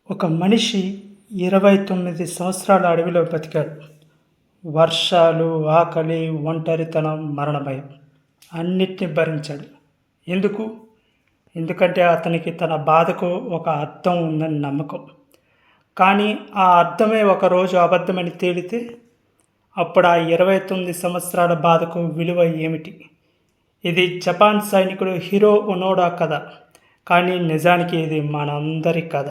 ఒక మనిషి 29 సంవత్సరాల అడవిలో బతికాడు. వర్షాలు, ఆకలి, ఒంటరితనం, మరణ భయం అన్నిటిని భరించాడు. ఎందుకు? ఎందుకంటే అతనికి తన బాధకు ఒక అర్థం ఉందని నమ్మకం. కానీ ఆ అర్థమే ఒకరోజు అబద్ధమని తేలితే అప్పుడు ఆ 29 సంవత్సరాల బాధకు విలువ ఏమిటి? ఇది జపాన్ సైనికుడు హిరో ఒనోడా కథ. కానీ నిజానికి ఇది మనందరి కథ.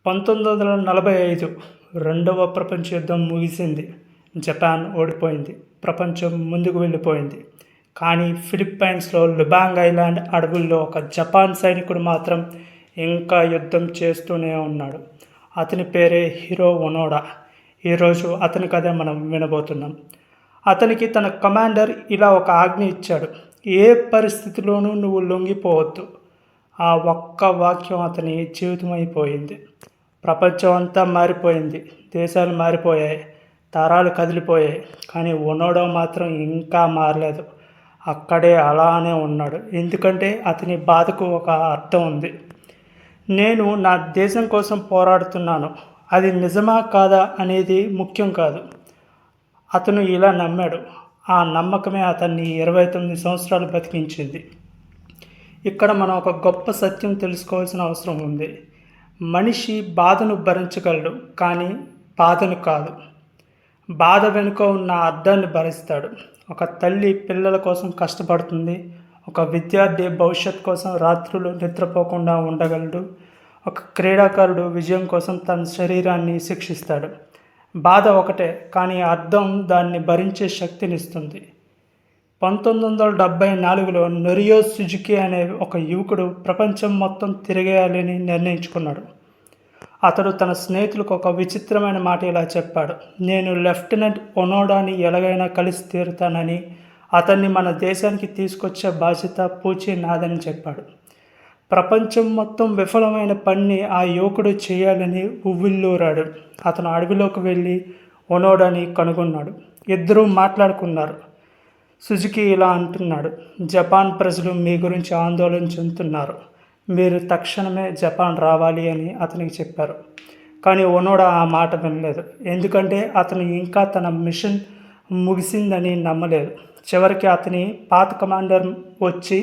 1945 రెండవ ప్రపంచ యుద్ధం ముగిసింది. జపాన్ ఓడిపోయింది. ప్రపంచం ముందుకు వెళ్ళిపోయింది. కానీ ఫిలిప్పైన్స్లో లుబాంగ్ ఐలాండ్ అడవుల్లో ఒక జపాన్ సైనికుడు మాత్రం ఇంకా యుద్ధం చేస్తూనే ఉన్నాడు. అతని పేరే హిరో ఒనోడా. ఈరోజు అతని కథ మనం వినబోతున్నాం. అతనికి తన కమాండర్ ఇలా ఒక ఆజ్ఞ ఇచ్చాడు: ఏ పరిస్థితిలోనూ నువ్వు లొంగిపోవద్దు. ఆ ఒక్క వాక్యం అతని జీవితమైపోయింది. ప్రపంచం అంతా మారిపోయింది. దేశాలు మారిపోయాయి. తరాలు కదిలిపోయాయి. కానీ ఒనోడా మాత్రం ఇంకా మారలేదు. అక్కడే అలానే ఉన్నాడు. ఎందుకంటే అతని బాధకు ఒక అర్థం ఉంది. నేను నా దేశం కోసం పోరాడుతున్నాను. అది నిజమా కాదా అనేది ముఖ్యం కాదు. అతను ఇలా నమ్మాడు. ఆ నమ్మకమే అతన్ని 29 సంవత్సరాలు బతికించింది. ఇక్కడ మనం ఒక గొప్ప సత్యం తెలుసుకోవాల్సిన అవసరం ఉంది. మనిషి బాధను భరించగలడు, కానీ బాధను కాదు. బాధ వెనుక ఉన్న అర్థాన్ని భరిస్తాడు. ఒక తల్లి పిల్లల కోసం కష్టపడుతుంది. ఒక విద్యార్థి భవిష్యత్ కోసం రాత్రులు నిద్రపోకుండా ఉండగలడు. ఒక క్రీడాకారుడు విజయం కోసం తన శరీరాన్ని శిక్షిస్తాడు. బాధ ఒకటే, కానీ అర్థం దాన్ని భరించే శక్తినిస్తుంది. 1974లో నొరియో సుజుకి అనే ఒక యువకుడు ప్రపంచం మొత్తం తిరిగేయాలని నిర్ణయించుకున్నాడు. అతడు తన స్నేహితులకు ఒక విచిత్రమైన మాట ఇలా చెప్పాడు: నేను లెఫ్టినెంట్ ఒనోడాని ఎలాగైనా కలిసి తీరుతానని, అతన్ని మన దేశానికి తీసుకొచ్చే బాధ్యత పూచి నాదని చెప్పాడు. ప్రపంచం మొత్తం విఫలమైన పనిని ఆ యువకుడు చేయాలని ఉవ్విళ్ళూరాడు. అతను అడవిలోకి వెళ్ళి ఒనోడాని కనుగొన్నాడు. ఇద్దరూ మాట్లాడుకున్నారు. సుజుకి ఇలా అంటున్నాడు: జపాన్ ప్రజలు మీ గురించి ఆందోళన చెందుతున్నారు. మీరు తక్షణమే జపాన్ రావాలి అని అతనికి చెప్పారు. కానీ ఒనోడా ఆ మాట వినలేదు. ఎందుకంటే అతను ఇంకా తన మిషన్ ముగిసిందని నమ్మలేదు. చివరికి అతని పాత కమాండర్ వచ్చి,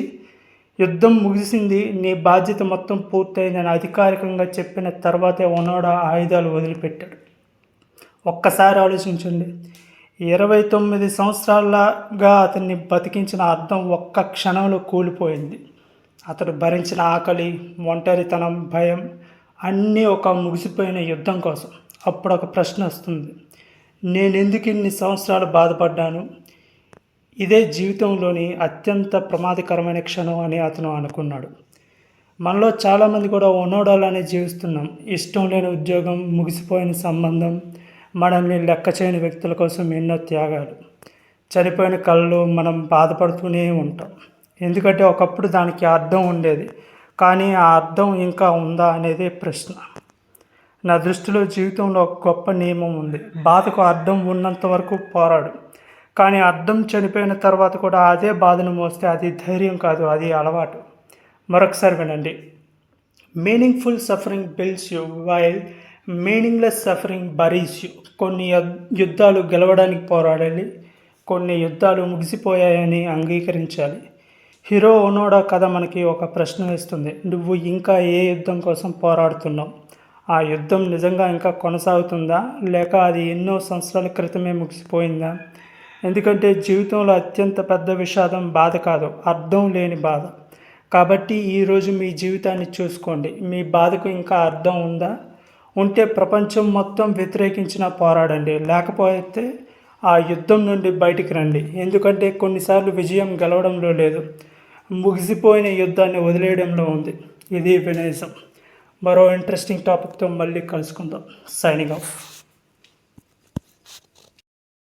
యుద్ధం ముగిసింది, నీ బాధ్యత మొత్తం పూర్తయిందని అధికారికంగా చెప్పిన తర్వాతే ఒనోడా ఆయుధాలు వదిలిపెట్టాడు. ఒక్కసారి ఆలోచించండి. 29 సంవత్సరాలుగా అతన్ని బతికించిన అర్థం ఒక్క క్షణంలో కూలిపోయింది. అతడు భరించిన ఆకలి, ఒంటరితనం, భయం అన్నీ ఒక ముగిసిపోయిన యుద్ధం కోసం. అప్పుడు ఒక ప్రశ్న వస్తుంది: నేనెందుకు ఇన్ని సంవత్సరాలు బాధపడ్డాను? ఇదే జీవితంలోని అత్యంత ప్రమాదకరమైన క్షణం అని అతను అనుకున్నాడు. మనలో చాలామంది కూడా ఒనోడాలానే జీవిస్తున్నాం. ఇష్టం లేని ఉద్యోగం, ముగిసిపోయిన సంబంధం, మనల్ని లెక్క చేయని వ్యక్తుల కోసం ఎన్నో త్యాగాలు, చనిపోయిన కళలు. మనం బాధపడుతూనే ఉంటాం. ఎందుకంటే ఒకప్పుడు దానికి అర్థం ఉండేది. కానీ ఆ అర్థం ఇంకా ఉందా అనేది ప్రశ్న. నా దృష్టిలో జీవితంలో ఒక గొప్ప నియమం ఉంది: బాధకు అర్థం ఉన్నంత వరకు పోరాడు. కానీ అర్థం చనిపోయిన తర్వాత కూడా అదే బాధను మోస్తే అది ధైర్యం కాదు, అది అలవాటు. మరొకసారి వినండి: meaningful suffering builds you while meaningless suffering buries you. కొన్ని యుద్ధాలు గెలవడానికి పోరాడాలి. కొన్ని యుద్ధాలు ముగిసిపోయాయని అంగీకరించాలి. హిరో ఒనోడా కథ మనకి ఒక ప్రశ్న వేస్తుంది: నువ్వు ఇంకా ఏ యుద్ధం కోసం పోరాడుతున్నావు? ఆ యుద్ధం నిజంగా ఇంకా కొనసాగుతుందా, లేక అది ఎన్నో సంవత్సరాల క్రితమే ముగిసిపోయిందా? ఎందుకంటే జీవితంలో అత్యంత పెద్ద విషాదం బాధ కాదు, అర్థం లేని బాధ. కాబట్టి ఈరోజు మీ జీవితాన్ని చూసుకోండి. మీ బాధకు ఇంకా అర్థం ఉందా? ఉంటే ప్రపంచం మొత్తం వ్యతిరేకించినా పోరాడండి. లేకపోతే ఆ యుద్ధం నుండి బయటికి రండి. ఎందుకంటే కొన్నిసార్లు విజయం గెలవడంలో లేదు, ముగిసిపోయిన యుద్ధాన్ని వదిలేయడంలో ఉంది. ఇది వినయసం. మరో ఇంట్రెస్టింగ్ టాపిక్తో మళ్ళీ కలుసుకుందాం. Signing off.